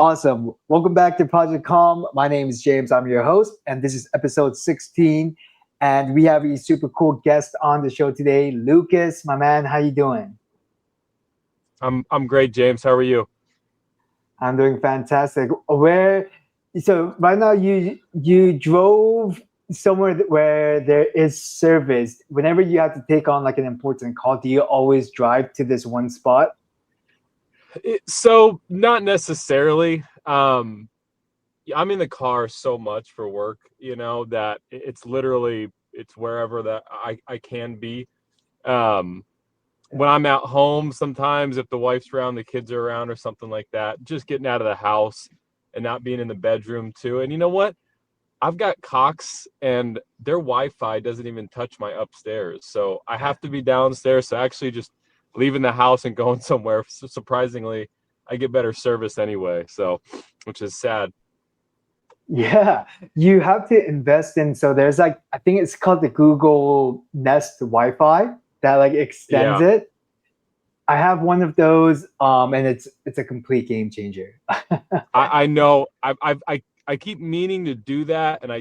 Awesome. Welcome back to Project KALM. My name is James. I'm your host, and this is episode 16. And we have a super cool guest on the show today, Lucas. My man, how you doing? I'm great, James. How are you? I'm doing fantastic. So right now you drove somewhere where there is service. Whenever you have to take on like an important call, do you always drive to this one spot? So not necessarily. I'm in the car so much for work, that it's literally it's wherever that I can be. Um, when I'm at home, sometimes if the wife's around, the kids are around or something like that, just getting out of the house and not being in the bedroom too. And you know what? I've got Cox and their Wi-Fi doesn't even touch my upstairs. So I have to be downstairs. So actually just leaving the house and going somewhere, surprisingly, I get better service anyway. So, which is sad. Yeah, you have to invest in. So there's like, I think it's called the Google Nest Wi-Fi that like extends Yeah, it. I have one of those, and it's a complete game changer. I know. I keep meaning to do that, and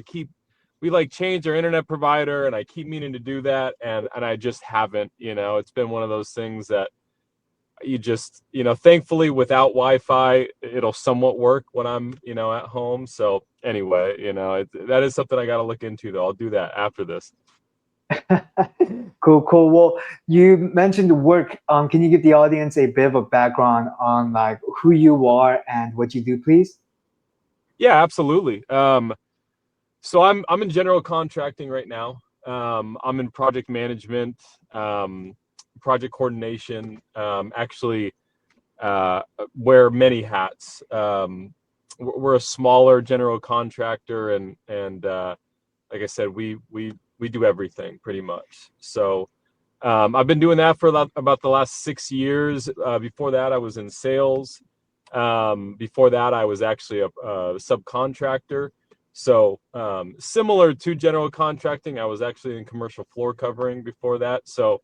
we like changed our internet provider, and I keep meaning to do that, and I just haven't. It's been one of those things that you just, thankfully without Wi-Fi, it'll somewhat work when I'm, at home. So anyway, that is something I got to look into though. I'll do that after this. Cool, cool. Well, you mentioned work. Can you give the audience a bit of a background on like who you are and what you do, please? Yeah, absolutely. So I'm in general contracting right now. I'm in project management, project coordination, actually wear many hats. We're a smaller general contractor, and like I said, we do everything pretty much. So I've been doing that for about the last 6 years. Before that, I was in sales. Before that, I was actually a subcontractor. So similar to general contracting, I was actually in commercial floor covering before that. So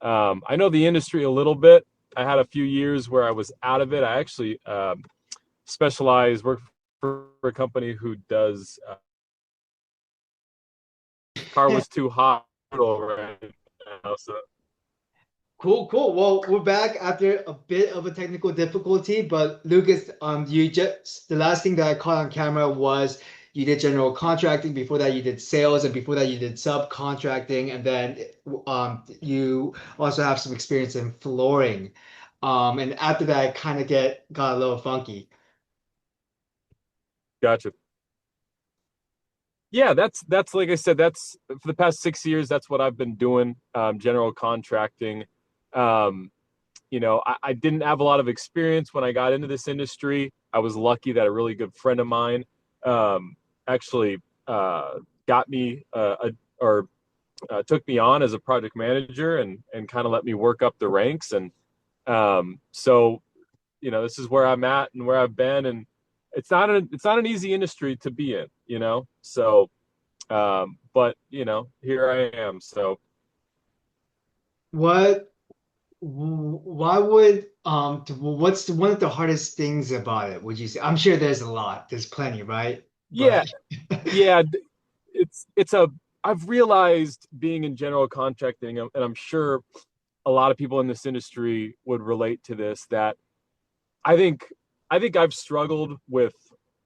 I know the industry a little bit. I had a few years where I was out of it. I actually work for a company who does car was too hot right now. So Cool, cool. Well, we're back after a bit of a technical difficulty, but Lucas, you just the last thing that I caught on camera was you did general contracting. Before that, you did sales, and before that, you did subcontracting, and then you also have some experience in flooring. And after that, I kind of get got a little funky. gotcha. Yeah, that's like I said, that's for the past 6 years. That's what I've been doing, general contracting. Um, I didn't have a lot of experience when I got into this industry. I was lucky that a really good friend of mine actually got me or took me on as a project manager and kind of let me work up the ranks. And so, this is where I'm at and where I've been. And it's not an easy industry to be in, So, but here I am. So What? Why would what's one of the hardest things about it, would you say? I'm sure there's a lot. There's plenty, right? yeah, But yeah, it's a I've realized being in general contracting, and I'm sure a lot of people in this industry would relate to this, that I think I think I've struggled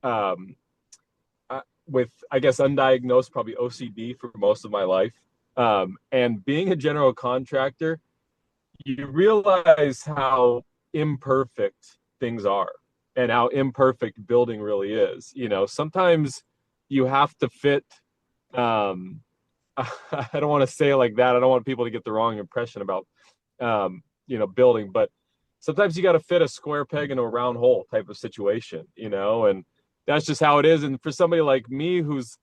um with, I guess, undiagnosed probably OCD for most of my life. And being a general contractor, you realize how imperfect things are and how imperfect building really is. Sometimes you have to fit. Um, I don't want to say it like that. I don't want people to get the wrong impression about, building, but sometimes you got to fit a square peg into a round hole type of situation, and that's just how it is. And for somebody like me, who's,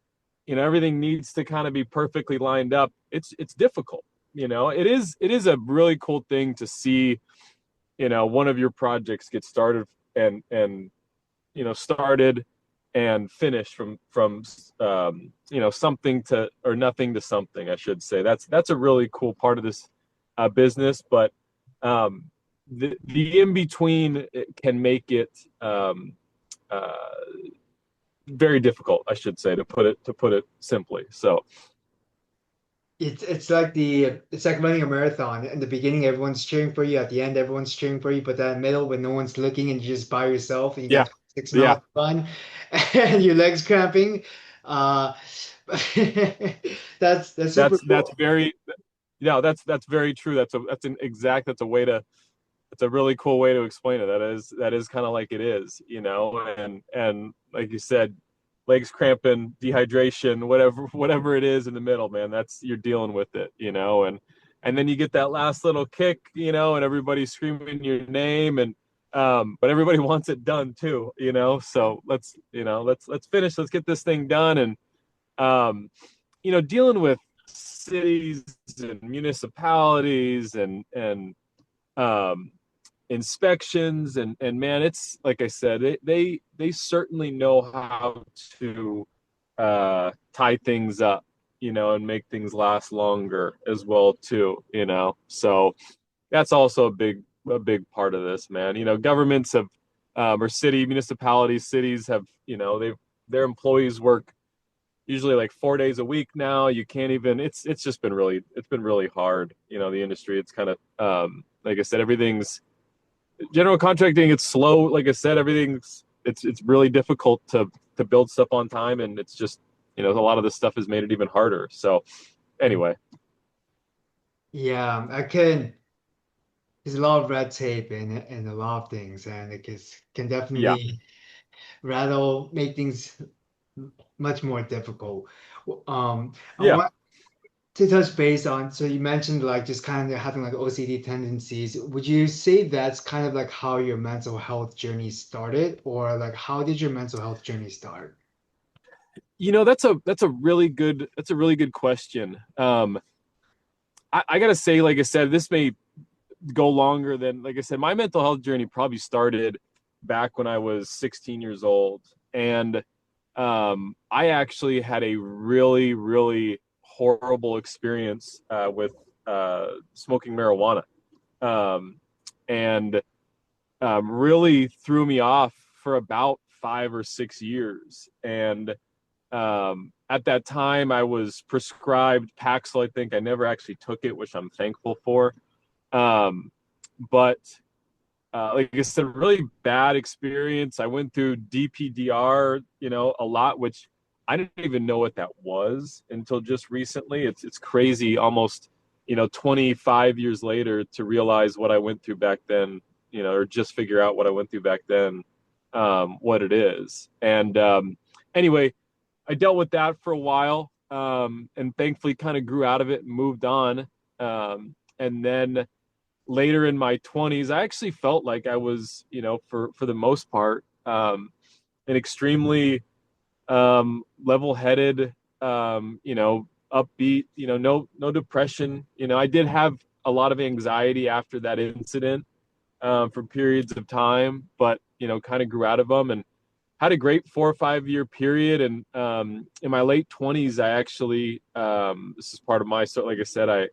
everything needs to kind of be perfectly lined up, it's difficult. It is a really cool thing to see, one of your projects get started and started and finished from something to, or nothing to something, I should say. That's a really cool part of this business. But the in between can make it very difficult, I should say, to put it simply. So it's like running a marathon. In the beginning, everyone's cheering for you. At the end, everyone's cheering for you. But that middle, when no one's looking and you're just by yourself and you yeah, got 6 miles yeah, to run and your legs cramping, uh, that's super that's cool. very yeah, that's very true. That's a way to it's a really cool way to explain it. That is kind of like it is, you know, and like you said, legs cramping, dehydration, whatever it is in the middle, man, that's you're dealing with it, you know, and then you get that last little kick, you know, and everybody's screaming your name and but everybody wants it done too, you know. So let's finish, let's get this thing done. And you know, dealing with cities and municipalities and um inspections and man, it's like I said, they certainly know how to tie things up, you know, and make things last longer as well too, you know. So that's also a big part of this, man. You know, governments have or municipalities, cities have, you know, their employees work usually like 4 days a week now. You can't even it's just been really hard, you know, the industry. It's kind of like I said, everything's general contracting, it's slow. Like I said, everything's it's really difficult to build stuff on time, and it's just, you know, a lot of this stuff has made it even harder. So anyway, Yeah, I can. There's a lot of red tape and a lot of things, and can yeah, definitely make things much more difficult. I yeah. want to touch base on, so you mentioned like just kind of having like OCD tendencies. Would you say that's kind of like how your mental health journey started, or like how did your mental health journey start? You know, that's a really good question. I gotta say, like I said, this may go longer than, like I said, my mental health journey probably started back when I was 16 years old. And I actually had a really horrible experience with smoking marijuana, um, and really threw me off for about 5 or 6 years. And at that time, I was prescribed Paxil. I think I never actually took it, which I'm thankful for. Um, but like I said, really bad experience. I went through DPDR, you know, a lot, which I didn't even know what that was until just recently. It's crazy, almost, you know, 25 years later to realize what I went through back then, you know, or just figure out what I went through back then, what it is. And anyway, I dealt with that for a while, and thankfully kind of grew out of it and moved on. And then later in my 20s, I actually felt like I was, you know, for the most part, an extremely level-headed, you know, upbeat, you know, no depression. You know, I did have a lot of anxiety after that incident for periods of time, but you know, kind of grew out of them and had a great 4 or 5 year period. And in my late 20s, I actually this is part of my story. Like I said, I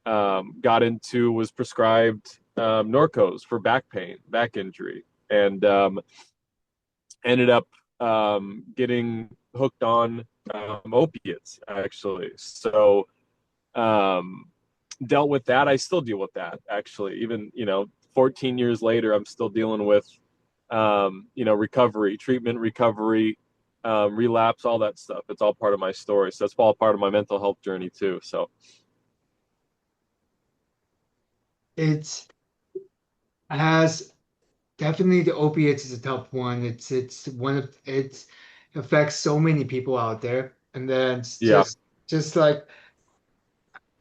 was prescribed Norcos for back pain, back injury, and ended up getting hooked on opiates, actually. So um, dealt with that. I still deal with that, actually. Even, you know, 14 years later, I'm still dealing with, you know, treatment recovery, relapse, all that stuff. It's all part of my story. So it's all part of my mental health journey too. So It has definitely the opiates is a tough one. It's one of it affects so many people out there, and then yeah, just like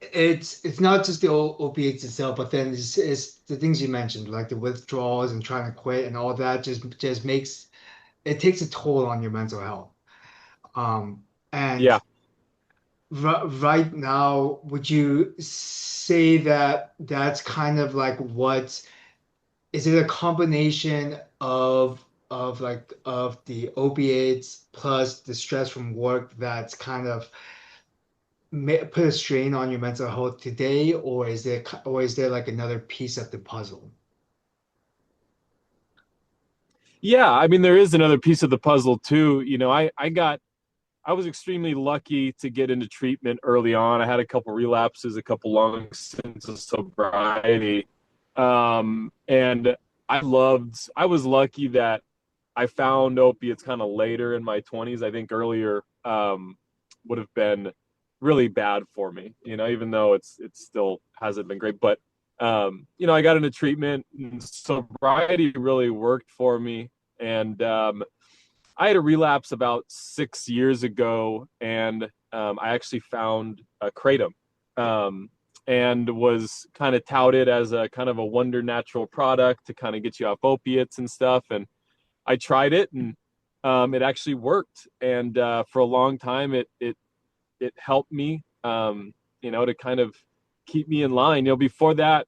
it's not just the opiates itself, but then it's the things you mentioned, like the withdrawals and trying to quit and all that just makes it takes a toll on your mental health. And yeah. right now, would you say that that's kind of like what is it a combination of the opiates plus the stress from work that's kind of put a strain on your mental health today, or is there like another piece of the puzzle? Yeah, I mean, there is another piece of the puzzle too. I was extremely lucky to get into treatment early on. I had a couple relapses, a couple long stints of sobriety. And I was lucky that I found opiates kind of later in my 20s. I think earlier would have been really bad for me, even though it still hasn't been great. But I got into treatment and sobriety really worked for me. And I had a relapse about 6 years ago, and I actually found a Kratom, and was kind of touted as a kind of a wonder natural product to kind of get you off opiates and stuff. And I tried it, and it actually worked. And for a long time, it helped me, to kind of keep me in line. Before that,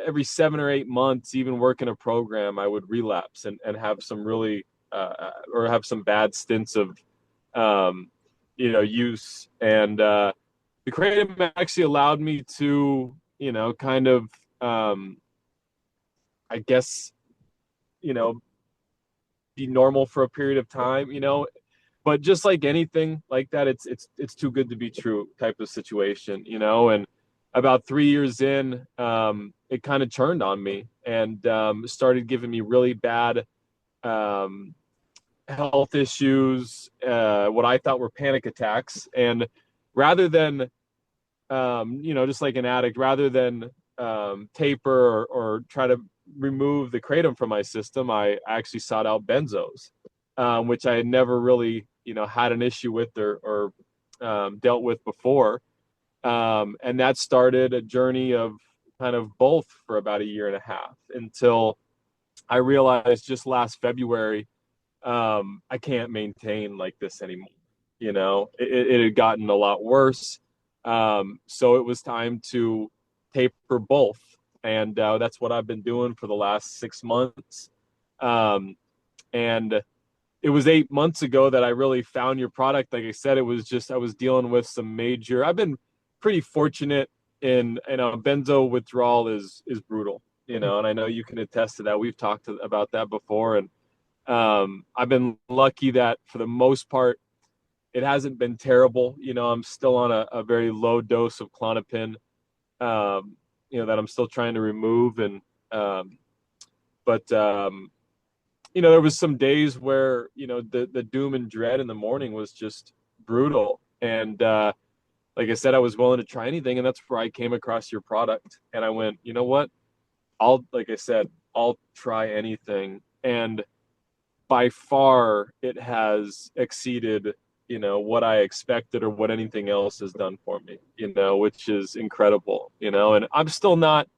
every 7 or 8 months, even working a program, I would relapse and have some really, or have some bad stints of, use. And the Kratom actually allowed me to, kind of, I guess, you know, be normal for a period of time, but just like anything like that, it's too good to be true type of situation, and about 3 years in, it kind of turned on me and started giving me really bad health issues, what I thought were panic attacks. And rather than, just like an addict, rather than taper or try to remove the kratom from my system, I actually sought out benzos, which I had never really, had an issue with or dealt with before. And that started a journey of kind of both for about a year and a half until I realized just last February, I can't maintain like this anymore. It had gotten a lot worse. So it was time to taper both. And that's what I've been doing for the last 6 months. And it was 8 months ago that I really found your product. Like I said, it was just, I was dealing with some major, I've been pretty fortunate in, benzo withdrawal is brutal, and I know you can attest to that. We've talked about that before. And I've been lucky that for the most part, it hasn't been terrible. I'm still on a very low dose of Klonopin, that I'm still trying to remove. And, but, there was some days where, the doom and dread in the morning was just brutal. And, like I said, I was willing to try anything. And that's where I came across your product. And I went, you know what? Like I said, I'll try anything. And by far it has exceeded, what I expected or what anything else has done for me, which is incredible, and I'm still not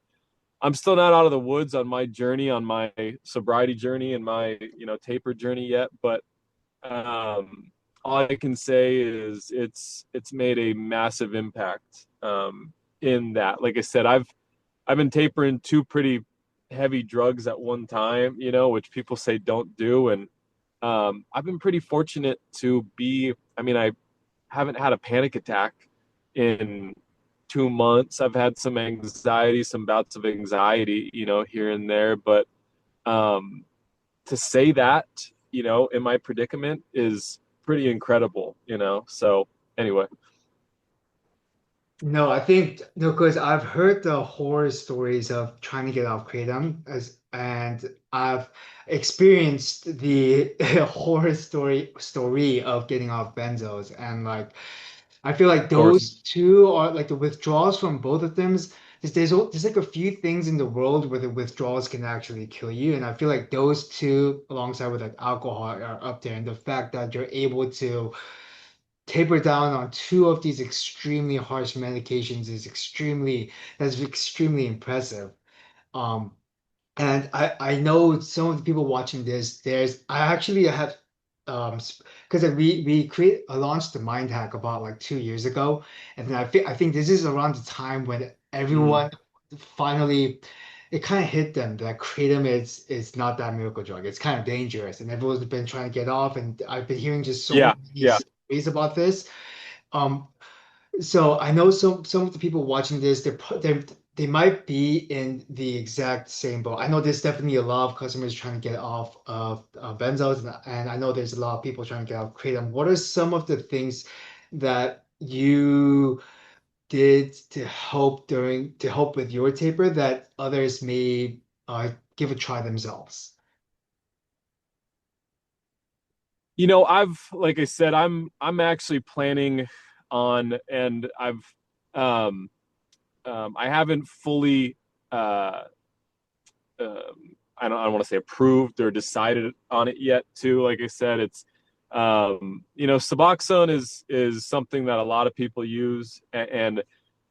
out of the woods on my journey, on my sobriety journey and my, taper journey yet. But all I can say is it's made a massive impact in that. Like I said, I've been tapering two pretty heavy drugs at one time, which people say don't do. And I've been pretty fortunate to be, I haven't had a panic attack in 2 months. I've had some anxiety, some bouts of anxiety, here and there. But to say that, in my predicament is pretty incredible, So anyway. No, I think no, because I've heard the horror stories of trying to get off kratom, and I've experienced the horror story of getting off benzos, and like I feel like Of course. those two are like the withdrawals from both of them. There's like a few things in the world where the withdrawals can actually kill you, and I feel like those two, alongside with like alcohol, are up there. And the fact that you're able to taper down on two of these extremely harsh medications that's extremely impressive. Um, and I know some of the people watching this, I actually have because I launched the Mind Hack about like 2 years ago, and then I think this is around the time when Mm. everyone finally it kind of hit them that kratom is not that miracle drug. It's kind of dangerous, and everyone's been trying to get off. And I've been hearing just so Yeah. many Yeah. stories about this. Um, so I know some of the people watching this, they might be in the exact same boat. I know there's definitely a lot of customers trying to get off of Benzos, and I know there's a lot of people trying to get off Kratom. What are some of the things that you did to help with your taper that others may give a try themselves? I've like I said, I'm actually planning on, and um I haven't fully uh I don't want to say approved or decided on it yet too. Like I said, it's Suboxone is something that a lot of people use, and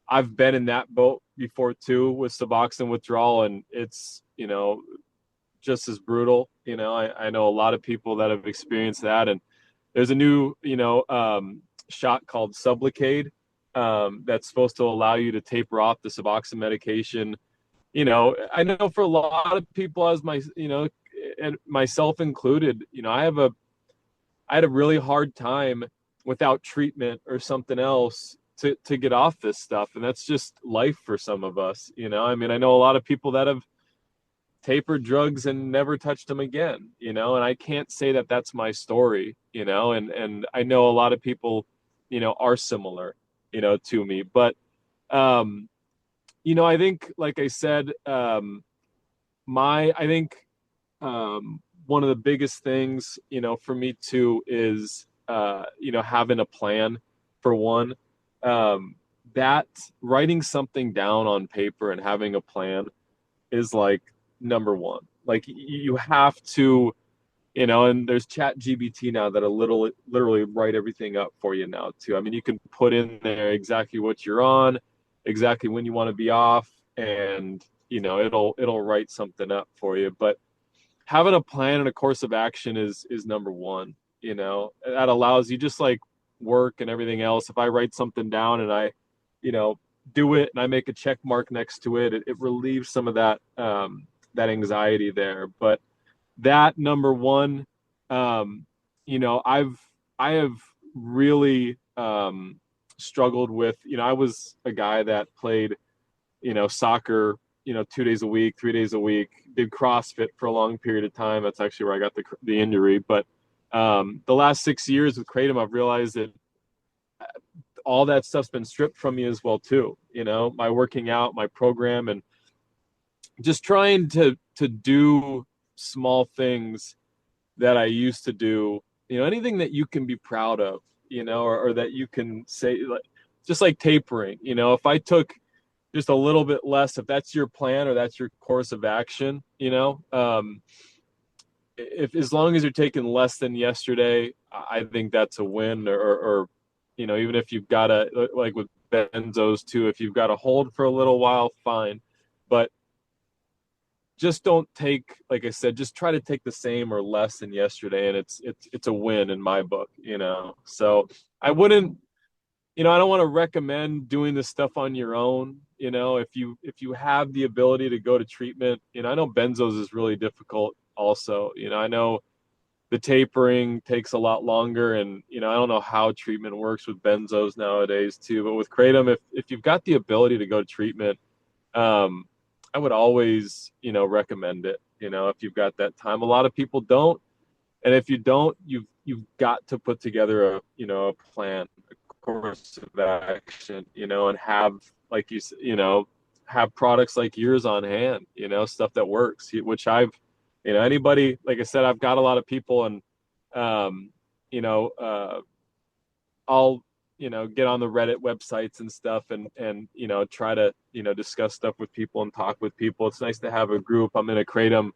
I've been in that boat before too with Suboxone withdrawal, and it's just as brutal. I know a lot of people that have experienced that, and there's a new shot called Sublocade that's supposed to allow you to taper off the Suboxone medication. I know for a lot of people, as and myself included, I had a really hard time without treatment or something else to get off this stuff, and that's just life for some of us. I mean, I know a lot of people that have tapered drugs and never touched them again, and I can't say that that's my story, and I know a lot of people, are similar, to me, but um, I think, like I said, I think one of the biggest things, for me too is, having a plan for one. That writing something down on paper and having a plan is like number one. Like you have to, and there's chat GBT now that'll literally write everything up for you now too. I mean, you can put in there exactly what you're on, exactly when you want to be off, and it'll write something up for you. But having a plan and a course of action is number one. That allows you, just like work and everything else. If I write something down and I, you know, do it and I make a check mark next to it, it relieves some of that anxiety there. But that number one, um, I have really struggled with. I was a guy that played, soccer, 2 days a week, 3 days a week, did CrossFit for a long period of time. That's actually where I got the injury. But the last 6 years with Kratom, I've realized that all that stuff's been stripped from me as well too. My working out, my program, and just trying to do small things that I used to do. Anything that you can be proud of, or that you can say, like, just like tapering. If I took just a little bit less, if that's your plan or that's your course of action, if as long as you're taking less than yesterday, I think that's a win. Or even if you've got to, like with benzos too, if you've got to hold for a little while, fine, but just don't take, like I said, just try to take the same or less than yesterday, and it's a win in my book. So I wouldn't, I don't want to recommend doing this stuff on your own. If you have the ability to go to treatment, I know benzos is really difficult also. I know the tapering takes a lot longer, and I don't know how treatment works with benzos nowadays too, but with kratom, if you've got the ability to go to treatment, um I would always, recommend it, if you've got that time. A lot of people don't, and if you don't, you've got to put together a plan, course of action, and have, like have products like yours on hand, stuff that works, which anybody, like I said, I've got a lot of people, and, um, you know, uh, I'll, get on the Reddit websites and stuff, and, try to, discuss stuff with people and talk with people. It's nice to have a group. I'm in a Kratom,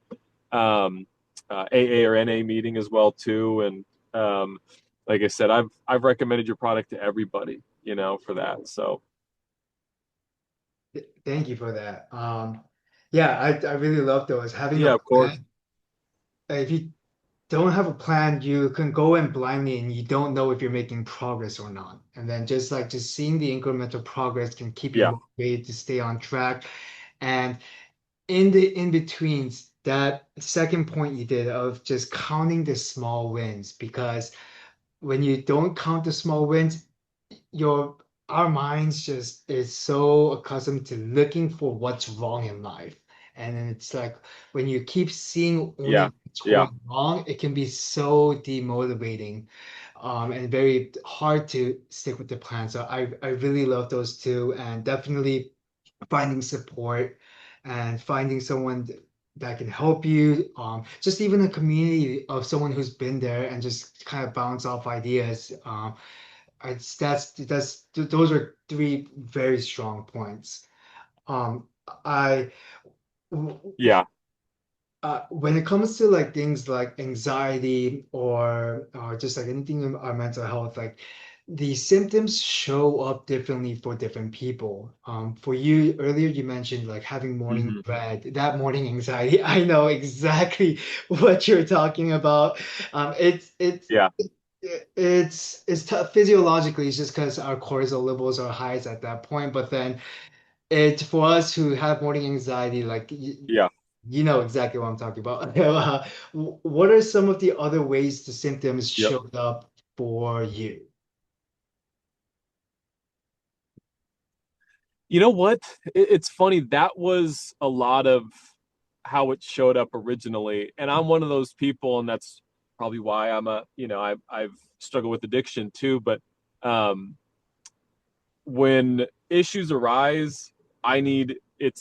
um, AA or NA meeting as well too. And, like I said, I've recommended your product to everybody, for that. So Thank you for that. Yeah, I really love those. Having a yeah, of course. plan. If you don't have a plan, you can go in blindly and you don't know if you're making progress or not. And then just seeing the incremental progress can keep you Yeah. motivated to stay on track. And in the in betweens, that second point you did of just counting the small wins, because when you don't count the small wins, your our minds just is so accustomed to looking for what's wrong in life. And then it's like when you keep seeing Yeah. only what's Yeah. going wrong, it can be so demotivating, and very hard to stick with the plan. So I really love those two, and definitely finding support and finding someone that can help you. Just even a community of someone who's been there and just kind of bounce off ideas. Those are three very strong points. Um, I Yeah. when it comes to like things like anxiety or just like anything in our mental health, like the symptoms show up differently for different people. For you earlier, you mentioned like having morning Hmm. dread, that morning anxiety. I know exactly what you're talking about. It's Yeah. it's tough physiologically. It's just because our cortisol levels are highest at that point. But then it for us who have morning anxiety, like Yeah. you know exactly what I'm talking about. What are some of the other ways the symptoms Yep. showed up for you? You know what? It's funny. That was a lot of how it showed up originally. And I'm one of those people, and that's probably why I've struggled with addiction too. But um, when issues arise, I need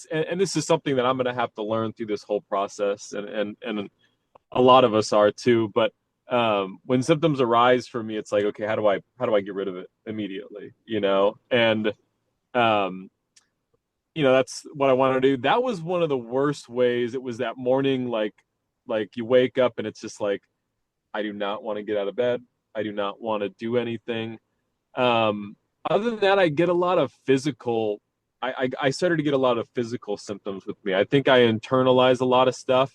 and this is something that I'm going to have to learn through this whole process, and a lot of us are too. But when symptoms arise for me, it's like, okay, how do I get rid of it immediately? And um, that's what I want to do. That was one of the worst ways. It was that morning, like you wake up and it's just like, I do not want to get out of bed. I do not want to do anything. Um, Other than that, I get a lot of physical. I started to get a lot of physical symptoms with me. I think I internalize a lot of stuff,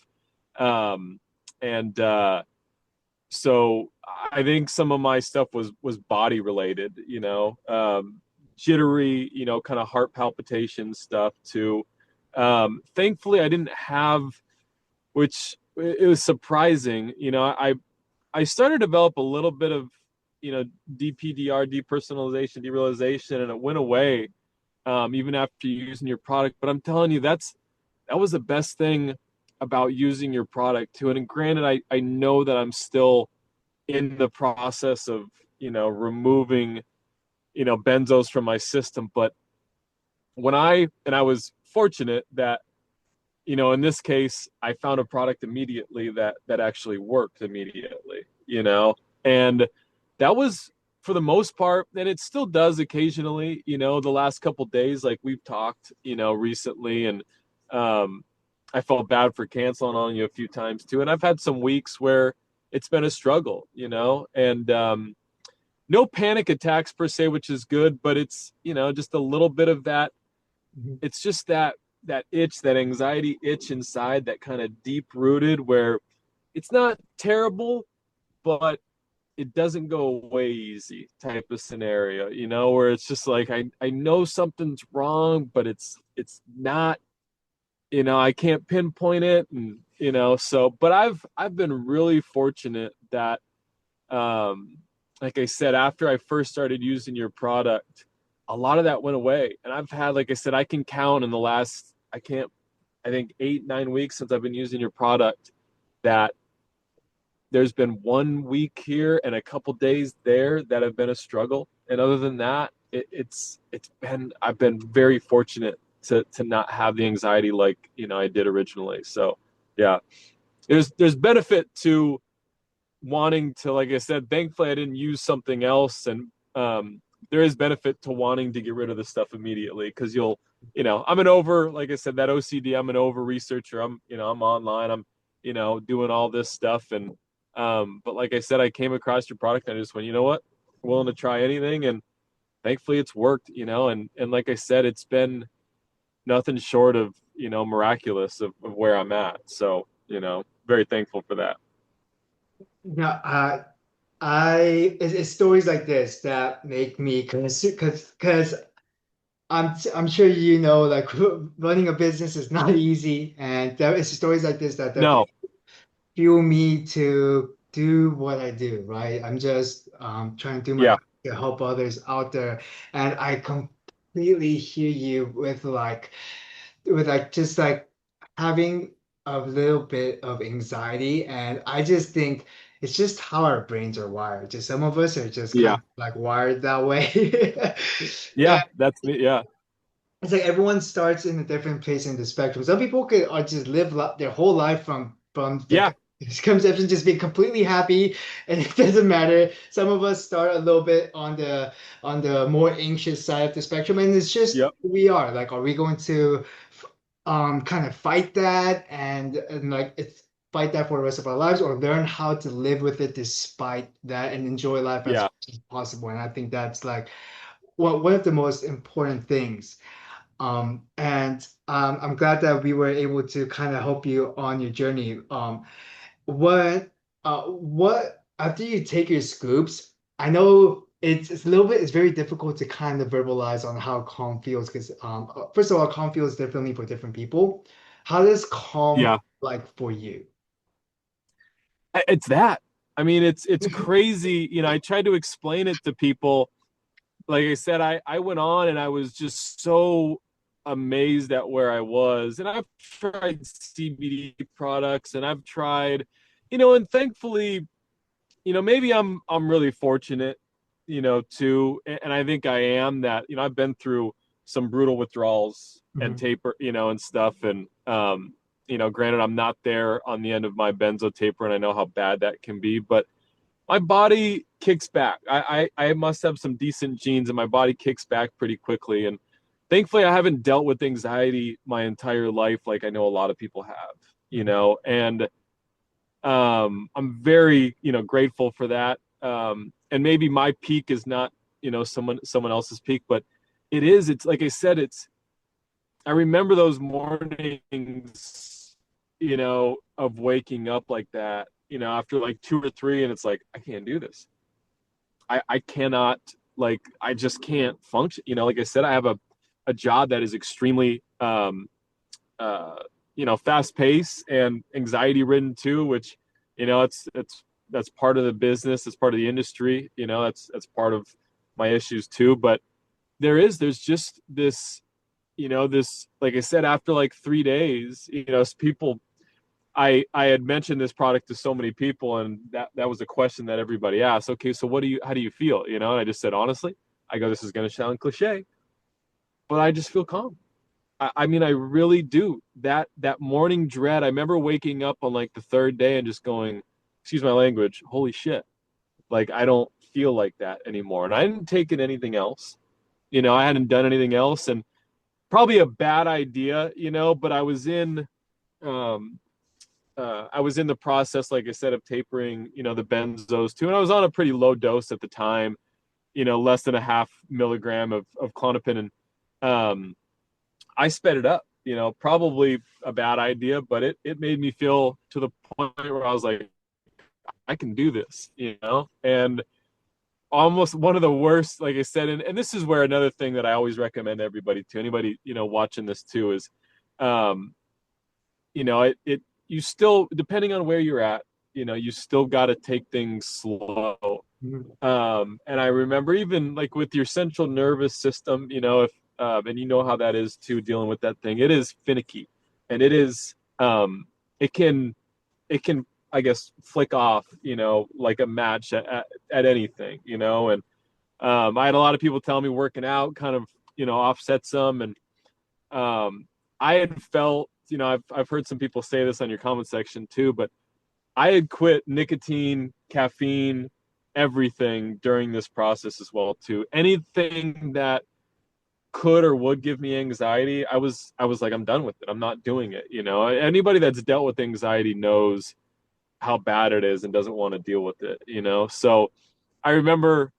um, and so I think some of my stuff was body related. Jittery, kind of heart palpitation stuff too. Thankfully, I didn't have, which it was surprising. I started to develop a little bit of, DPDR, depersonalization, derealization, and it went away even after using your product. But I'm telling you, that was the best thing about using your product too. And granted, I know that I'm still in the process of, removing, benzos from my system. But I was fortunate that, in this case, I found a product immediately that actually worked immediately, and that was for the most part, and it still does occasionally, the last couple of days, like we've talked, recently, and um, I felt bad for canceling on you a few times too, and I've had some weeks where it's been a struggle, and no panic attacks per se, which is good, but it's just a little bit of that. Mhm. It's just that itch, that anxiety itch inside, that kind of deep rooted, where it's not terrible, but it doesn't go away easy type of scenario, where it's just like I know something's wrong, but it's not, I can't pinpoint it, and so. But I've been really fortunate that, um, like I said, after I first started using your product, a lot of that went away. And I've had, like I said, I can count in the last, I think 8, 9 weeks since I've been using your product, that there's been 1 week here and a couple days there that have been a struggle. And other than that, I've been very fortunate to not have the anxiety like, I did originally. So yeah, there's benefit to wanting to, like I said, thankfully I didn't use something else, and there is benefit to wanting to get rid of the stuff immediately, because I'm an over, like I said, that OCD, I'm an over researcher. I'm online, I'm doing all this stuff, and but like I said, I came across your product and I just went, you know what, I'm willing to try anything, and thankfully it's worked, and like I said, it's been nothing short of miraculous of where I'm at. So very thankful for that. Yeah, it's stories like this that make me because I'm sure you know like running a business is not easy, and there is stories like this that No. definitely fuel me to do what I do, right? I'm just trying to do my Yeah. best to help others out there. And I completely hear you with like just like having a little bit of anxiety. And I just think it's just how our brains are wired. Just some of us are just kind Yeah. of like wired that way. Yeah. That's me. Yeah. It's like everyone starts in a different place in the spectrum. Some people could are just live their whole life from the Yeah. conception, just being completely happy, and it doesn't matter. Some of us start a little bit on the more anxious side of the spectrum, and it's just Yep. who we are. Like, are we going to kind of fight that and like it's fight that for the rest of our lives, or learn how to live with it despite that and enjoy life as Yeah. much as possible? And I think that's like one of the most important things. I'm glad that we were able to kind of help you on your journey. What after you take your scoops, I know it's a little bit, it's very difficult to kind of verbalize on how calm feels because first of all, calm feels differently for different people. How does calm Yeah. like for you? It's that. I mean, it's crazy. You know, I tried to explain it to people. Like I said, I went on and I was just so amazed at where I was. And I've tried CBD products and I've tried, and thankfully, maybe I'm really fortunate, too. And I think I am that, I've been through some brutal withdrawals and Mhm. taper, and stuff. And granted, I'm not there on the end of my benzo taper, and I know how bad that can be, but my body kicks back. I must have some decent genes, and my body kicks back pretty quickly. And thankfully, I haven't dealt with anxiety my entire life like I know a lot of people have, and I'm very, grateful for that. And maybe my peak is not, someone else's peak, but it's like I said, I remember those mornings, of waking up like that, after like two or three, and it's like, I can't do this. I cannot, like, I just can't function. Like I said, I have a job that is extremely, uh, fast paced and anxiety ridden too, which, that's part of the business. It's part of the industry. That's part of my issues too. But there's just this, like I said, after like 3 days, people, I had mentioned this product to so many people, and that was a question that everybody asked. Okay, so how do you feel? And I just said, honestly, I go, this is going to sound cliche, but I just feel calm. I mean, I really do. That morning dread, I remember waking up on like the third day and just going, excuse my language, holy shit. Like, I don't feel like that anymore. And I hadn't taken anything else. I hadn't done anything else. And probably a bad idea, but um, I was in the process, like I said, of tapering, the benzos too. And I was on a pretty low dose at the time, less than a half milligram of Klonopin. And I sped it up, probably a bad idea, but it made me feel to the point where I was like, I can do this, and almost one of the worst, like I said, and this is where another thing that I always recommend everybody to anybody, watching this too is, um, you still, depending on where you're at, you still got to take things slow. Mhm. And I remember even like with your central nervous system, if and you know how that is too, dealing with that thing. It is finicky, and it can I guess flick off, like a match at anything, And I had a lot of people tell me working out kind of offsets them, and I had felt, I've heard some people say this on your comment section too, but I had quit nicotine, caffeine, everything during this process as well too. Anything that could or would give me anxiety, I was like, I'm done with it. I'm not doing it. Anybody that's dealt with anxiety knows how bad it is and doesn't want to deal with it. So I remember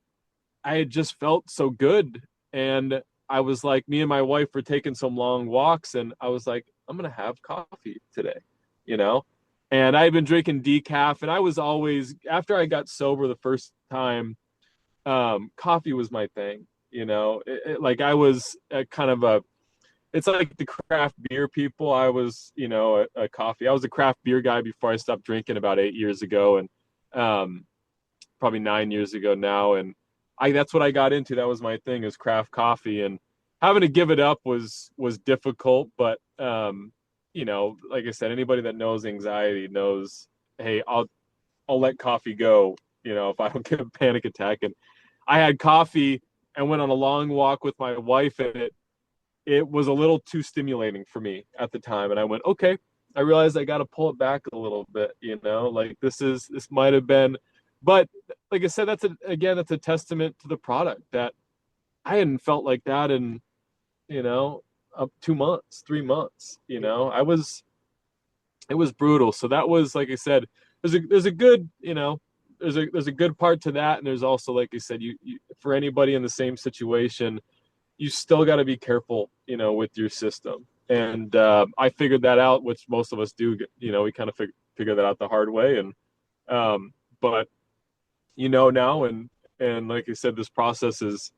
I had just felt so good, and I was like, me and my wife were taking some long walks, and I was like, I'm gonna have coffee today, you know. And I had been drinking decaf, and I was always, after I got sober the first time, coffee was my thing. Like I was kind of it's like the craft beer people. I was, a coffee. I was a craft beer guy before I stopped drinking about 8 years ago, and probably 9 years ago now. And that's what I got into. That was my thing, is craft coffee, and having to give it up was difficult. But you know, like I said, anybody that knows anxiety knows, hey, I'll let coffee go, you know, if I don't get a panic attack. And I had coffee and went on a long walk with my wife, and it was a little too stimulating for me at the time. And I went, okay, I realized I got to pull it back a little bit, you know, like this might have been, but like I said, that's a testament to the product, that I hadn't felt like that in, you know, up 2 months, 3 months, you know, it was brutal. So that was, like I said, there's a good, you know, there's a good part to that. And there's also, like I said, you for anybody in the same situation, you still got to be careful, you know, with your system. And I figured that out, which most of us do. You know, we kind of figure that out the hard way. And but you know now, and like I said, this process it's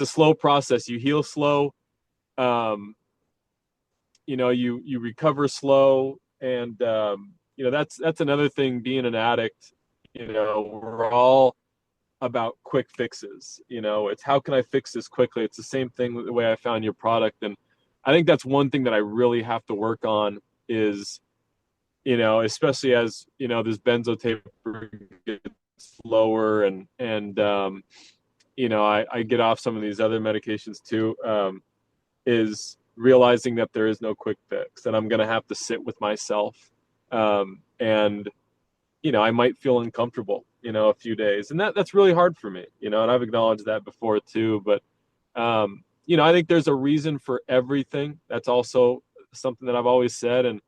a slow process. You heal slow. You know, you recover slow, and you know, that's another thing. Being an addict, you know, we're all about quick fixes. You know, it's how can I fix this quickly? It's the same thing the way I found your product. And I think that's one thing that I really have to work on is, you know, especially as, you know, this benzo taper gets lower, and you know, I get off some of these other medications too, is realizing that there is no quick fix, and I'm going to have to sit with myself. And, you know, I might feel uncomfortable, you know, a few days, and that's really hard for me, you know, and I've acknowledged that before too. But, you know, I think there's a reason for everything. That's also something that I've always said. And,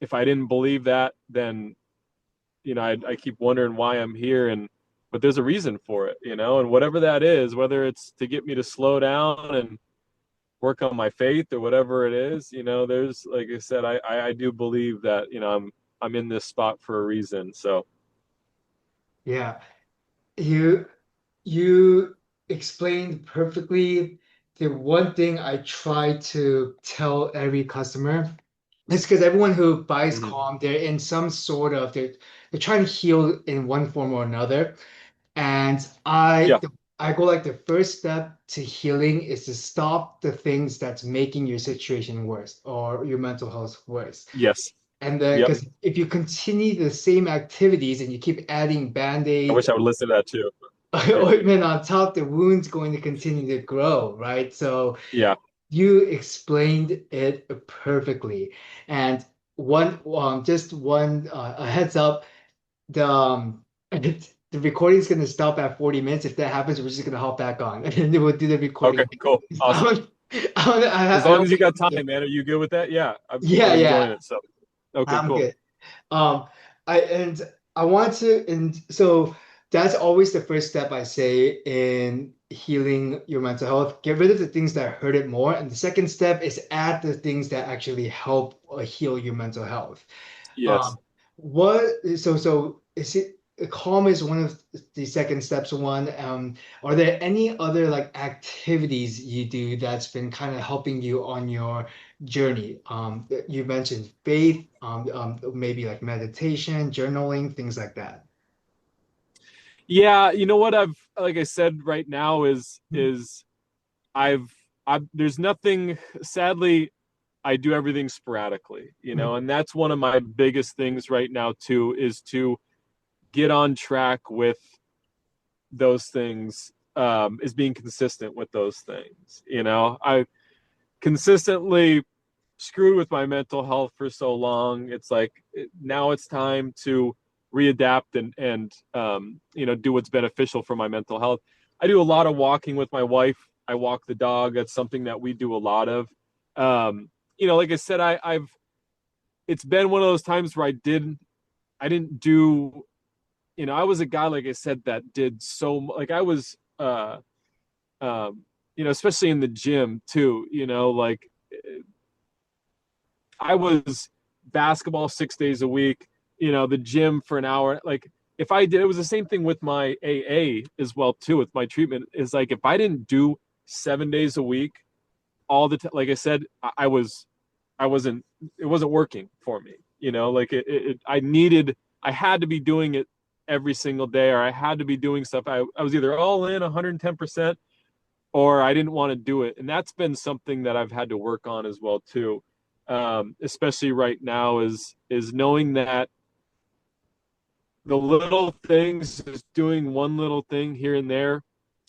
if I didn't believe that, then, you know, I keep wondering why I'm here. But there's a reason for it, you know, and whatever that is, whether it's to get me to slow down and work on my faith or whatever it is, you know, there's, like I said, I do believe that, you know, I'm in this spot for a reason. So Yeah, you you explained perfectly the one thing I try to tell every customer. It's because everyone who buys mhm. calm, they're in some sort of they're trying to heal in one form or another. And Yeah, I go like the first step to healing is to stop the things that's making your situation worse or your mental health worse. yes, And then yep. because if you continue the same activities and you keep adding I band-aid wish I would listen to that too. Yeah, ointment on top, the wound's going to continue to grow, right? So yeah, you explained it perfectly. And just one a heads up, the the recording is going to stop at 40 minutes. If that happens, we're just going to hop back on and then we'll do the okay, recording. cool, I awesome. don't, I don't, As I long don't as you think got time, man. Are you good with that? Yeah, I'm yeah, enjoying yeah, it. So okay, I'm cool. good. Um, I want to, and so that's always the first step I say in healing your mental health. Get rid of the things that hurt it more, and the second step is add the things that actually help heal your mental health. Yes. Um, what so is it calm is one of the second steps one. Are there any other like activities you do that's been kind of helping you on your journey? You mentioned faith, maybe like meditation, journaling, things like that. Yeah, you know what I've, like I said, right now is I've there's nothing, sadly, I do everything sporadically, you know, Mhm. and that's one of my biggest things right now too, is to get on track with those things, is being consistent with those things. You know, I consistently screwed with my mental health for so long. It's like now it's time to readapt and you know, do what's beneficial for my mental health. I do a lot of walking with my wife. I walk the dog. That's something that we do a lot of. Um, you know, like I said, I've it's been one of those times where I didn't do, you know, I was a guy, like I said, that did so like I was you know, especially in the gym too, you know, like I was basketball 6 days a week, you know, the gym for an hour. Like if I did, it was the same thing with my AA as well too. With my treatment, is like if I didn't do 7 days a week all the time, like I said, I wasn't, it wasn't working for me. You know, like I had to be doing it every single day, or I had to be doing stuff. I was either all in 110%, or I didn't want to do it. And that's been something that I've had to work on as well too. Especially right now is knowing that the little things, just doing one little thing here and there,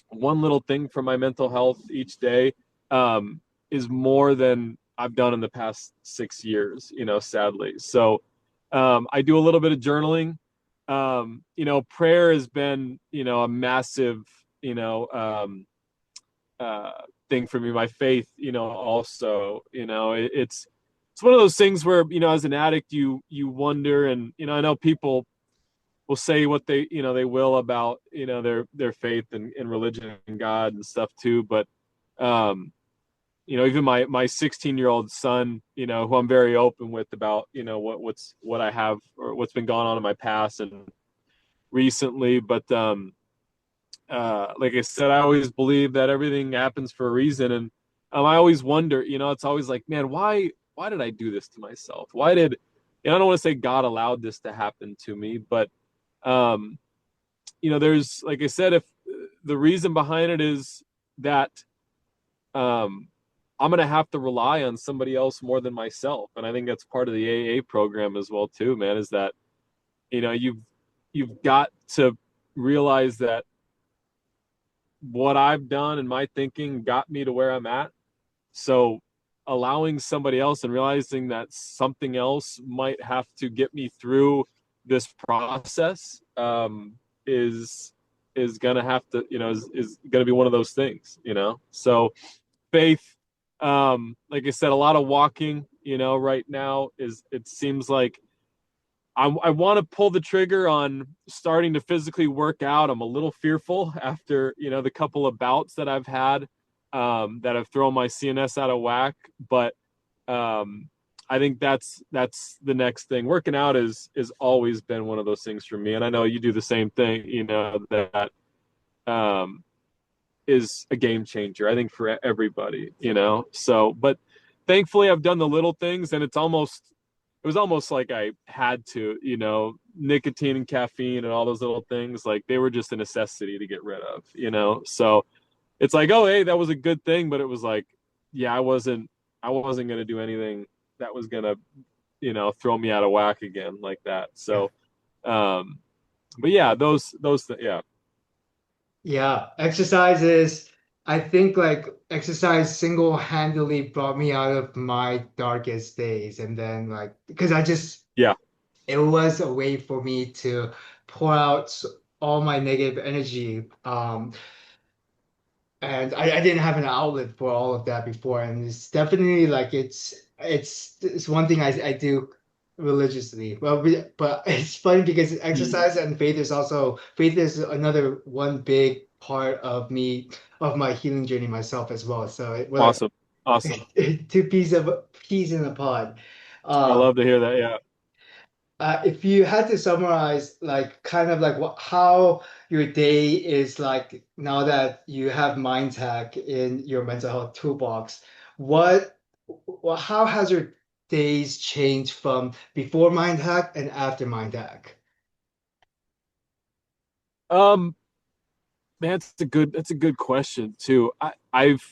one little thing for my mental health each day, is more than I've done in the past 6 years, sadly. So I do a little bit of journaling. Prayer has been, a massive, thing for me. My faith, also, it's one of those things where, as an addict, you wonder, and, I know people will say what they will about, their faith and religion and God and stuff too. But, even my 16-year-old son, who I'm very open with about, what I have or what's been going on in my past and recently. But, like I said, I always believe that everything happens for a reason. And I always wonder, it's always like, man, why did I do this to myself? I don't want to say God allowed this to happen to me, but, there's, like I said, if the reason behind it is that, I'm going to have to rely on somebody else more than myself. And I think that's part of the AA program as well too, man, is that, you've got to realize that what I've done and my thinking got me to where I'm at. So allowing somebody else and realizing that something else might have to get me through this process, is gonna have to, is gonna be one of those things, So faith, like I said, a lot of walking, right now it seems like I want to pull the trigger on starting to physically work out. I'm a little fearful after, the couple of bouts that I've had, that have thrown my CNS out of whack. But I think that's the next thing. Working out is always been one of those things for me. And I know you do the same thing, that is a game changer, I think, for everybody, So, but thankfully I've done the little things, and it was almost like I had to, nicotine and caffeine and all those little things, like they were just a necessity to get rid of, So it's like, oh, hey, that was a good thing. But it was like, yeah, I wasn't going to do anything that was going to, throw me out of whack again like that. So, but yeah, yeah. Yeah, exercises. I think like exercise single-handedly brought me out of my darkest days. And then like because Yeah. it was a way for me to pour out all my negative energy. And I didn't have an outlet for all of that before. And it's definitely like it's one thing I do religiously. Well, but it's funny because exercise and faith is another one big part of my healing journey myself as well. So Awesome. two peas in a pod. I Um, love to hear that. Yeah. if you had to summarize, like, kind of like how your day is like now that you have Mind Hack in your mental health toolbox, what, how has your days changed from before Mind Hack and after Mind Hack? Um, man, that's a good question too. I've,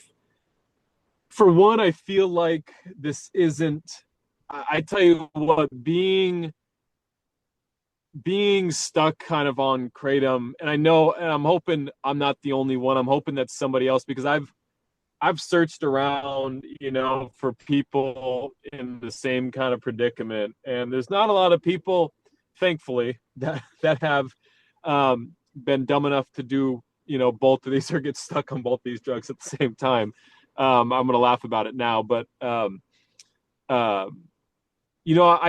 for one, I feel like this isn't, I tell you what, being stuck kind of on Kratom, and I know, and I'm hoping I'm not the only one. I'm hoping that somebody else, because I've searched around, for people in the same kind of predicament, and there's not a lot of people, thankfully, that have, been dumb enough to do, both of these or get stuck on both these drugs at the same time. I'm going to laugh about it now, but, I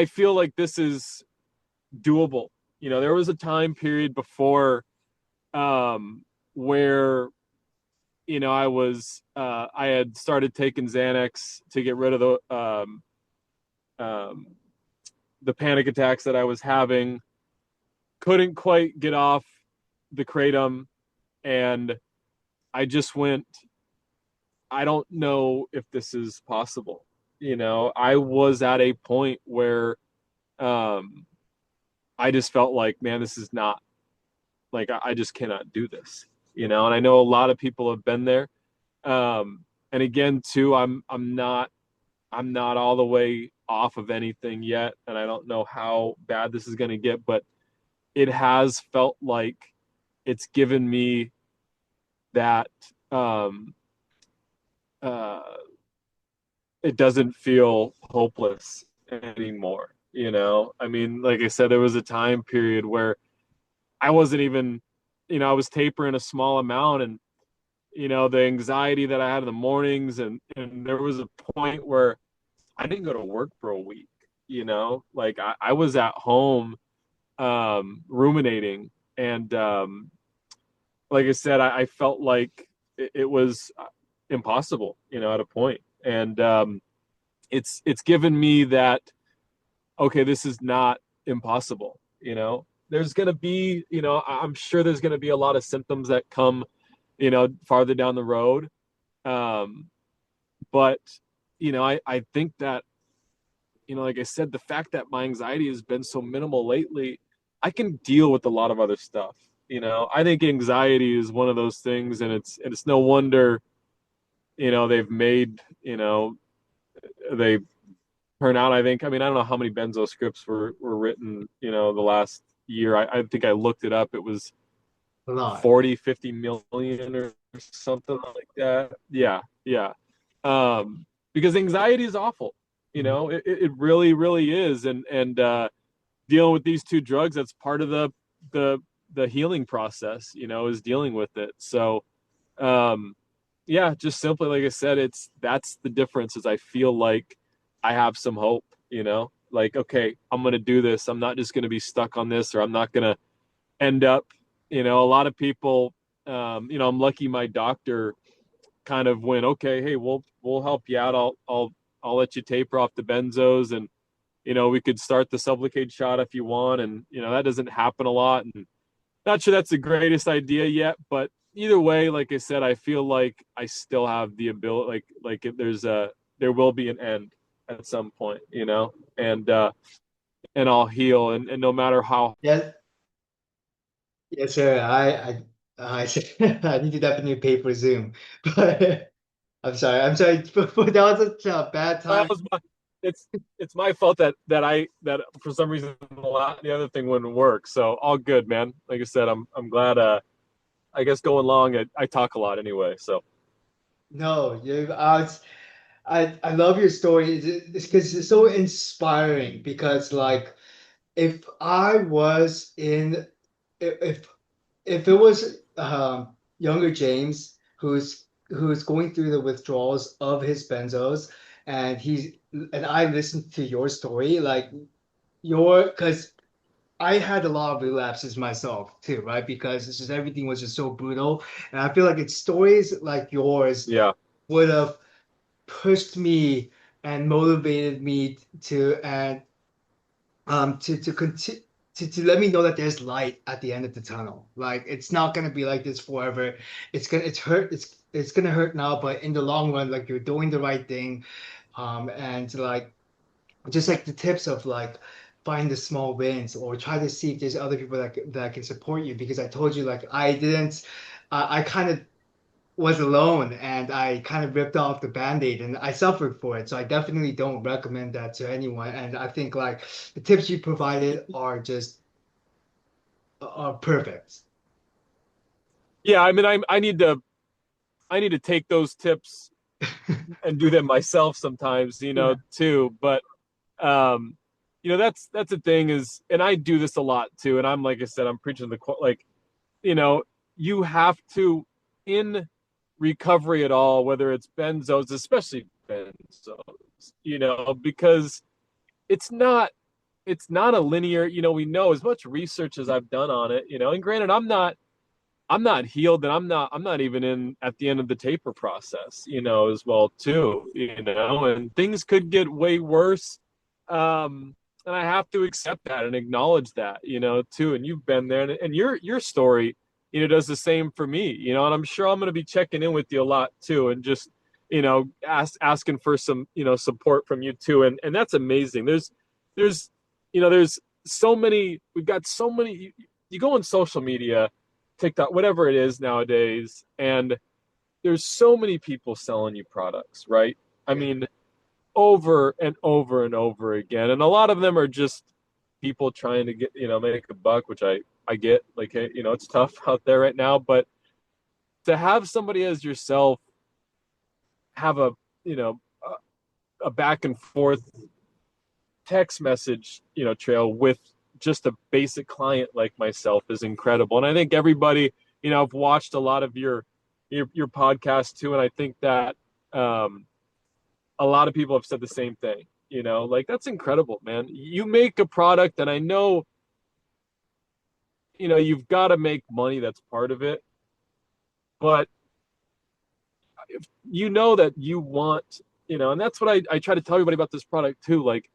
feel like this is doable. There was a time period before, where, I had started taking Xanax to get rid of the panic attacks that I was having. Couldn't quite get off the Kratom, and I just went, I don't know if this is possible. I was at a point where, I just felt like, man, this is not like I just cannot do this, you know. And I know a lot of people have been there. And again, too, I'm not all the way off of anything yet, and I don't know how bad this is going to get, but it has felt like it's given me that uh, it doesn't feel hopeless anymore. You know, I mean, like I said, there was a time period where I wasn't even, I was tapering a small amount, and the anxiety that I had in the mornings, and there was a point where I didn't go to work for a week. Like I was at home ruminating, and like I said, I felt like it was impossible, at a point. And it's given me that, okay, this is not impossible. There's going to be, I'm sure there's going to be a lot of symptoms that come, farther down the road. But, I think that, like I said, the fact that my anxiety has been so minimal lately, I can deal with a lot of other stuff. I think anxiety is one of those things, and it's no wonder, they've made, they turn out, I think, I mean, I don't know how many Benzo scripts were written, the last year. I think I looked it up. It was A lot. 40-50 million or something like that. Yeah. Because anxiety is awful. It really, really is. And dealing with these two drugs, that's part of the healing process, is dealing with it. So, yeah, just simply, like I said, that's the difference. Is I feel like I have some hope, like, okay, I'm going to do this. I'm not just going to be stuck on this, or I'm not going to end up, a lot of people, I'm lucky my doctor kind of went, okay, hey, we'll help you out. I'll let you taper off the benzos, and, we could start the Sublocade shot if you want. And, that doesn't happen a lot, and not sure that's the greatest idea yet, but either way, like I said, I feel like I still have the ability, like there will be an end at some point, and I'll heal, and no matter how. Yeah, yes, sir. I I need to definitely pay for Zoom, but I'm sorry. I'm sorry. That was such a bad That time. was my, it's my fault that for some reason the other thing wouldn't work. So all good, man. Like I said, I'm glad. I guess going long, I talk a lot anyway. So No, I love your story. It's because it's so inspiring. Because like, if I was in, if if it was younger James who's going through the withdrawals of his benzos, and I listened to your story, like because I had a lot of relapses myself too, right? Because it's just everything was just so brutal, and I feel like it's stories like yours yeah, would have pushed me and motivated me to continue to let me know that there's light at the end of the tunnel. Like it's not gonna be like this forever. It's gonna hurt now, but in the long run, like you're doing the right thing. And like just like the tips of like find the small wins or try to see if there's other people that can support you, because I told you like I didn't I kind of was alone, and I kind of ripped off the band-aid and I suffered for it. So I definitely don't recommend that to anyone. And I think like the tips you provided are just are perfect. yeah. I mean, I need to take those tips and do them myself sometimes, Yeah. too. But um, that's the thing is, and I do this a lot too. And I'm, like I said, I'm preaching the like, you know, you have to, in recovery at all, whether it's benzos, especially benzos, because it's not a linear, we know as much research as I've done on it, and granted, I'm not healed, and I'm not even in at the end of the taper process, as well too, and things could get way worse. And I have to accept that and acknowledge that, too. And you've been there, and your story, does the same for me, and I'm sure I'm going to be checking in with you a lot too, and just, asking for some, support from you too. And that's amazing. There's, there's so many, we've got so many, you go on social media, TikTok, whatever it is nowadays. And there's so many people selling you products, right? I mean, over and over and over again. And a lot of them are just people trying to get, make a buck, which I get, like, hey, it's tough out there right now, but to have somebody as yourself have a back and forth text message, trail with just a basic client like myself is incredible. And I think everybody, I've watched a lot of your podcast too. And I think that, a lot of people have said the same thing, like, that's incredible, man. You make a product, and I know, you've got to make money. That's part of it. But if that you want, and that's what I try to tell everybody about this product too. Like,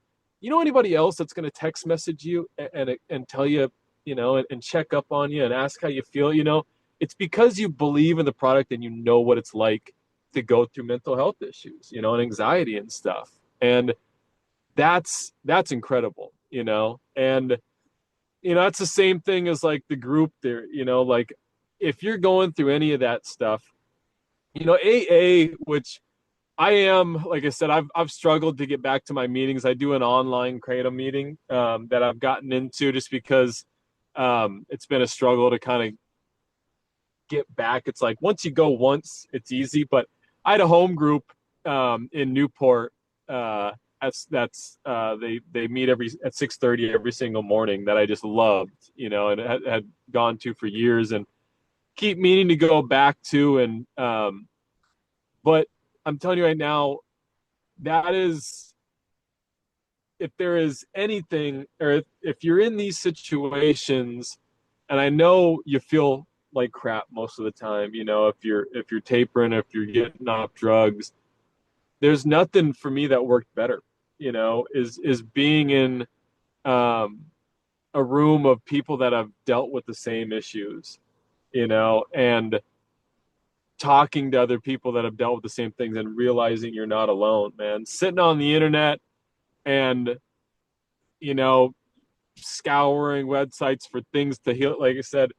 anybody else that's going to text message you and tell you, and check up on you and ask how you feel, it's because you believe in the product and you know what it's like to go through mental health issues, and anxiety and stuff. And that's incredible, and, it's the same thing as like the group there, like if you're going through any of that stuff, AA, which I am, like I said, I've struggled to get back to my meetings. I do an online Kratom meeting that I've gotten into just because it's been a struggle to kind of get back. It's like once you go once, it's easy. But I had a home group in Newport. They meet at 6:30 every single morning that I just loved, and had gone to for years and keep meaning to go back to. And but I'm telling you right now, that is, if there is anything, or if you're in these situations, and I know you feel like crap most of the time, if you're tapering, if you're getting off drugs, there's nothing for me that worked better, is being in a room of people that have dealt with the same issues, and talking to other people that have dealt with the same things and realizing you're not alone, man. Sitting on the internet and, scouring websites for things to heal, like I said,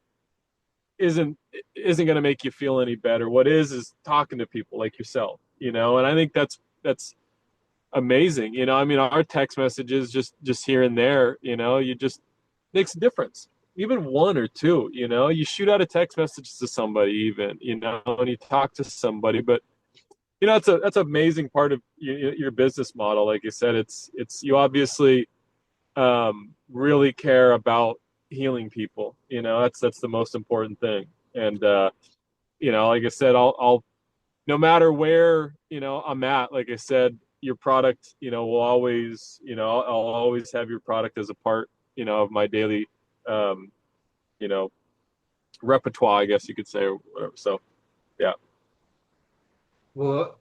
isn't going to make you feel any better. What is talking to people like yourself, and I think that's amazing. I mean, our text messages just here and there, you just makes a difference. Even one or two, you shoot out a text message to somebody, even, and you talk to somebody. But that's an amazing part of your business model. Like you said, it's you obviously really care about healing people. That's the most important thing. And like I said, I'll no matter where I'm at, like I said, your product will always I'll always have your product as a part of my daily repertoire, I guess you could say, or whatever. So yeah. Well,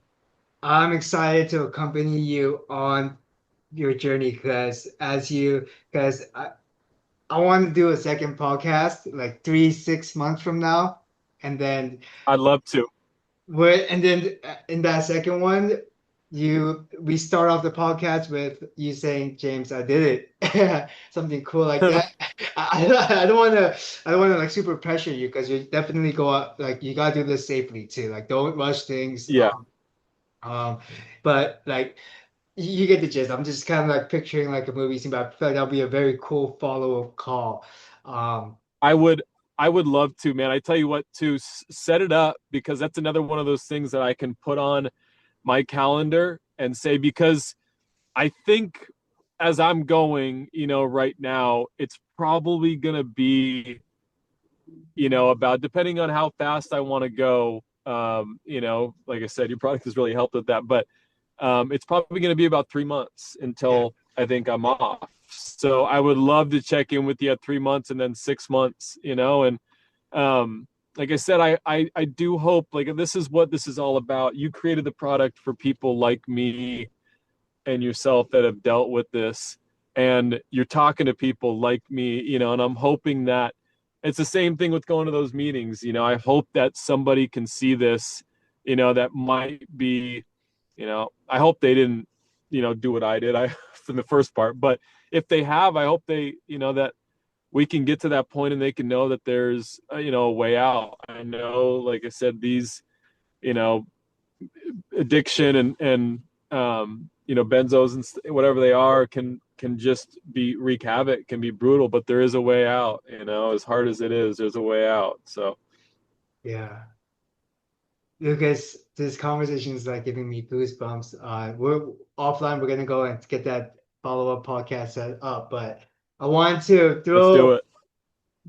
I'm excited to accompany you on your journey because I want to do a second podcast like 6 months from now, and then I'd love to. in that second one, we start off the podcast with you saying, "James, I did it," something cool like that. I don't want to like super pressure you because you definitely go out like you gotta do this safely too. Like don't rush things. Yeah, Um, but like you get the gist. I'm just kind of like picturing like a movie scene, but I feel like that'll be a very cool follow-up call. Um, I would love to, man. I tell you what, to set it up, because that's another one of those things that I can put on my calendar and say, because I think as I'm going, right now, it's probably going to be, about, depending on how fast I want to go, like I said, your product has really helped with that, but it's probably going to be about 3 months until I think I'm off. So I would love to check in with you at 3 months and then 6 months, and like I said, I do hope, like, this is what this is all about. You created the product for people like me and yourself that have dealt with this, and you're talking to people like me, and I'm hoping that it's the same thing with going to those meetings. I hope that somebody can see this, that might be, I hope they didn't, do what I did from the first part, but if they have, I hope they, that we can get to that point and they can know that there's a way out. I know, like I said, these you know addiction and benzos and whatever they are can just be wreak havoc, can be brutal, but there is a way out. As hard as it is, there's a way out. So Yeah. Lucas, this conversation is like giving me goosebumps. We're offline. We're gonna go and get that follow-up podcast set up. But I want to let's do throw it.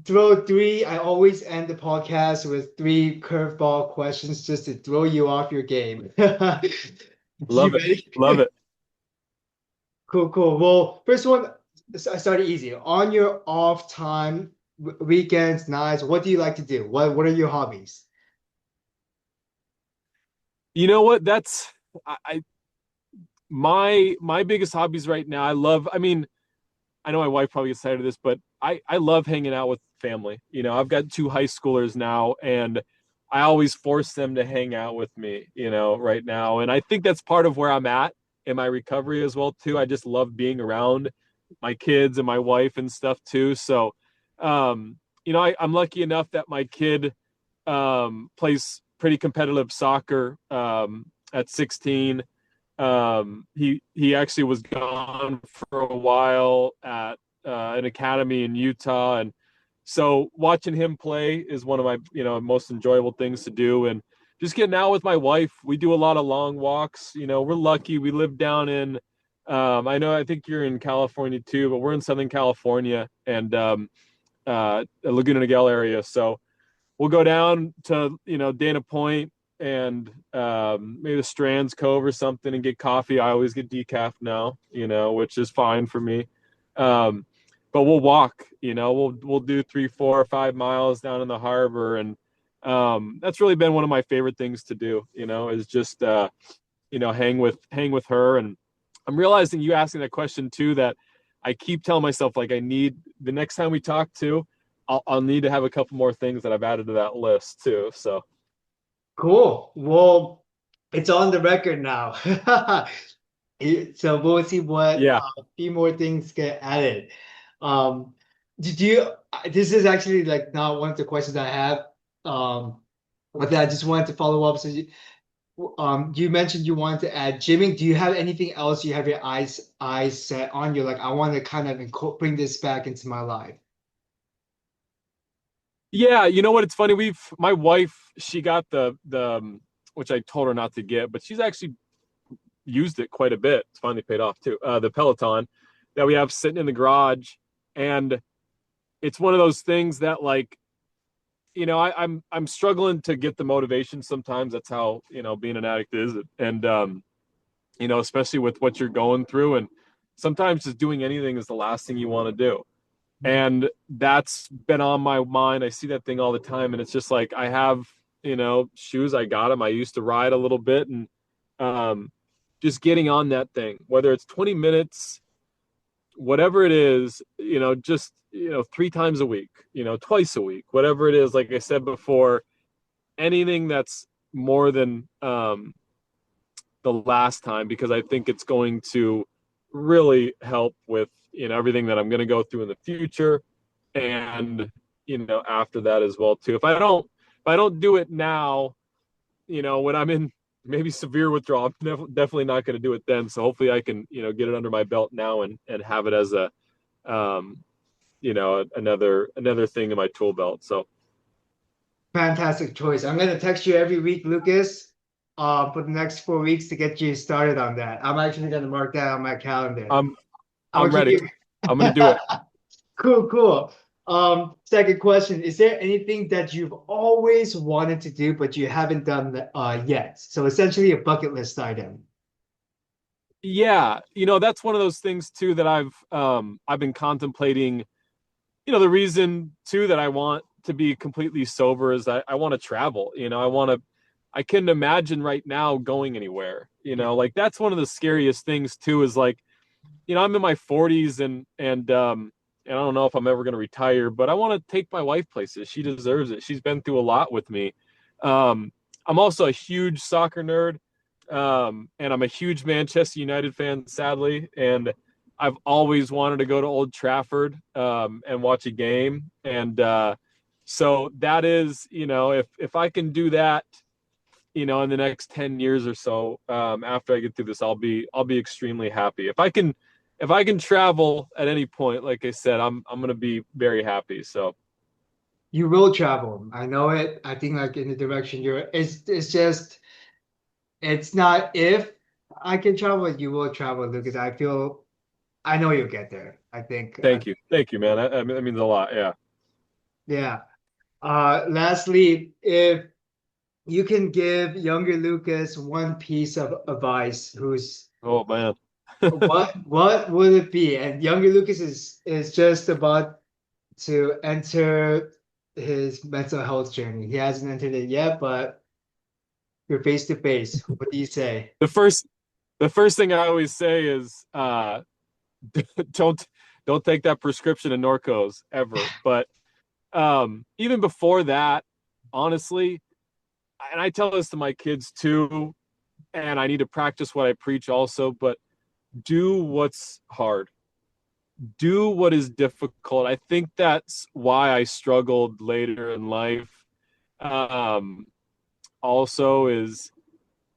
throw three. I always end the podcast with three curveball questions just to throw you off your game. You Love it. ready? Love it. Cool, cool. Well, first one, I started easy. On your off time, weekends, nights, what do you like to do? What are your hobbies? You know what? That's I my biggest hobbies right now. I mean, I know my wife probably gets tired of this, but I love hanging out with family. I've got two high schoolers now, and I always force them to hang out with me, right now. And I think that's part of where I'm at in my recovery as well, too. I just love being around my kids and my wife and stuff too. So, I'm lucky enough that my kid plays pretty competitive soccer at 16. He actually was gone for a while at an academy in Utah, and so watching him play is one of my most enjoyable things to do. And just getting out with my wife, we do a lot of long walks. We're lucky. We live down in I think you're in California too, but we're in Southern California and Laguna Niguel area. So we'll go down to Dana Point and maybe the Strands Cove or something and get coffee. I always get decaf now, which is fine for me. But we'll walk. We'll do 3, 4, or 5 miles down in the harbor, and that's really been one of my favorite things to do. Is just hang with her. And I'm realizing, you asking that question too, that I keep telling myself, like, I need, the next time we talk too, I'll need to have a couple more things that I've added to that list too. So Cool. Well, it's on the record now. So we'll see what yeah. a few more things get added. Um, did you, this is actually like not one of the questions I have. But I just wanted to follow up. So you mentioned you wanted to add gymming. Do you have anything else you have your eyes set on? You're like, I want to kind of bring this back into my life. Yeah, you know what? It's funny. My wife, she got the which I told her not to get, but she's actually used it quite a bit. It's finally paid off too. The Peloton that we have sitting in the garage, and it's one of those things that, like, I'm struggling to get the motivation sometimes. That's how being an addict is, and especially with what you're going through, and sometimes just doing anything is the last thing you want to do. And that's been on my mind. I see that thing all the time, and it's just like, I have shoes. I got them. I used to ride a little bit, and just getting on that thing, whether it's 20 minutes, whatever it is, just 3 times a week, twice a week, whatever it is. Like I said before, anything that's more than the last time, because I think it's going to really help with everything that I'm going to go through in the future, and after that as well too. If I don't do it now, when I'm in maybe severe withdrawal, I'm definitely not going to do it then. So hopefully I can get it under my belt now and have it as a another thing in my tool belt. So Fantastic choice. I'm gonna text you every week, Lucas, for the next 4 weeks to get you started on that. I'm actually gonna mark that on my calendar. I'm I'm I'm gonna keep ready. you. I'm going to do it. Cool, cool. Second question: is there anything that you've always wanted to do but you haven't done yet? So essentially, a bucket list item. Yeah, that's one of those things too that I've been contemplating. The reason too that I want to be completely sober is I want to travel. I couldn't imagine right now going anywhere. Like, that's one of the scariest things too, is like, I'm in my 40s, and I don't know if I'm ever going to retire, but I want to take my wife places. She deserves it. She's been through a lot with me. I'm also a huge soccer nerd, and I'm a huge Manchester United fan, sadly. And I've always wanted to go to Old Trafford and watch a game, and so that is, if I can do that, in the next 10 years or so, after I get through this, I'll be extremely happy. If I can travel at any point, like I said, I'm gonna be very happy. So You will travel. I know it. I think like in the direction you're, it's just it's not if I can travel, you will travel, Lucas. I know you'll get there. I think thank you, man. That means a lot. Yeah. yeah. Lastly, if you can give younger Lucas one piece of advice, who's Oh man. what would it be? And younger Lucas is just about to enter his mental health journey. He hasn't entered it yet, but you're face to face. What do you say? The first the first thing I always say is don't don't take that prescription of Norcos ever. But even before that, honestly, and I tell this to my kids too, and I need to practice what I preach also, but do what's hard. Do what is difficult. I think that's why I struggled later in life. Um, Also, is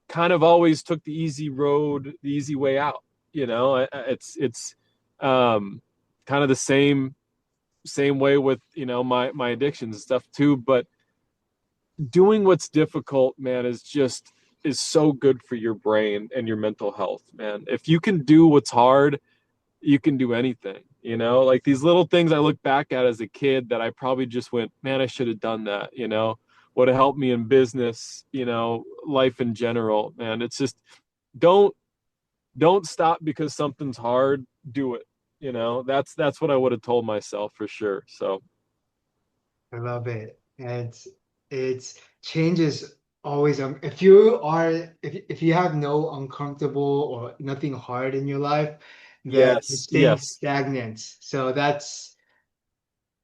kind of always took the easy road, the easy way out. It's um, kind of the same way with my addictions and stuff too. But doing what's difficult, man, is so good for your brain and your mental health, man. If you can do what's hard, you can do anything. Like these little things I look back at as a kid that I probably just went, man, I should have done that. Would have helped me in business, life in general, man. It's just don't don't stop because something's hard. Do it. That's what I would have told myself for sure. So I love it. And it's changes always if you are if you have no uncomfortable or nothing hard in your life, then you're yes, staying yes. stagnant. So that's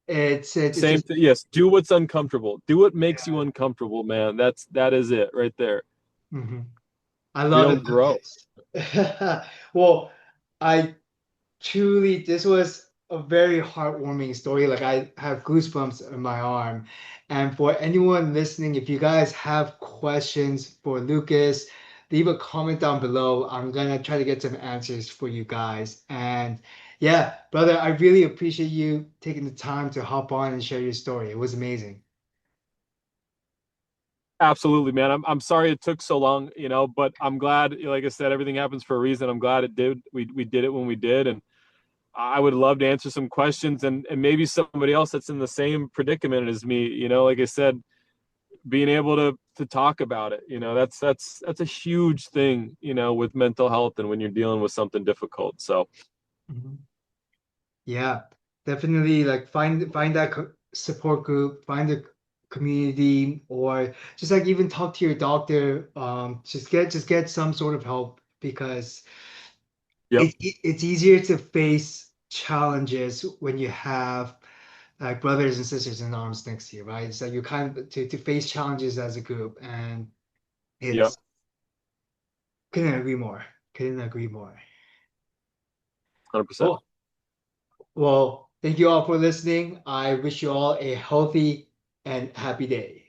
it's Same just thing. Yes, do what's uncomfortable. Do what makes you yeah. uncomfortable, man. That is it right there. Mhm. I We love it, don't grow. Lucas. Well, I truly, this was a very heartwarming story. Like I have goosebumps on my arm. And for anyone listening, if you guys have questions for Lucas, leave a comment down below. I'm gonna try to get some answers for you guys. And yeah, brother, I really appreciate you taking the time to hop on and share your story. It was amazing. Absolutely, man. I'm sorry it took so long, but I'm glad, like I said, everything happens for a reason. I'm glad it did. We did it when we did, and I would love to answer some questions and maybe somebody else that's in the same predicament as me. Like I said, being able to talk about it, that's a huge thing, with mental health and when you're dealing with something difficult. So Mhm. Yeah, definitely like find that support group, find a community, or just like even talk to your doctor. Just get some sort of help because yep, it's easier to face challenges when you have like brothers and sisters in arms next to you, right? So you kind of to face challenges as a group, and yep, it's couldn't agree more. Couldn't agree more. 100%. Cool. Well, thank you all for listening. I wish you all a healthy and happy day.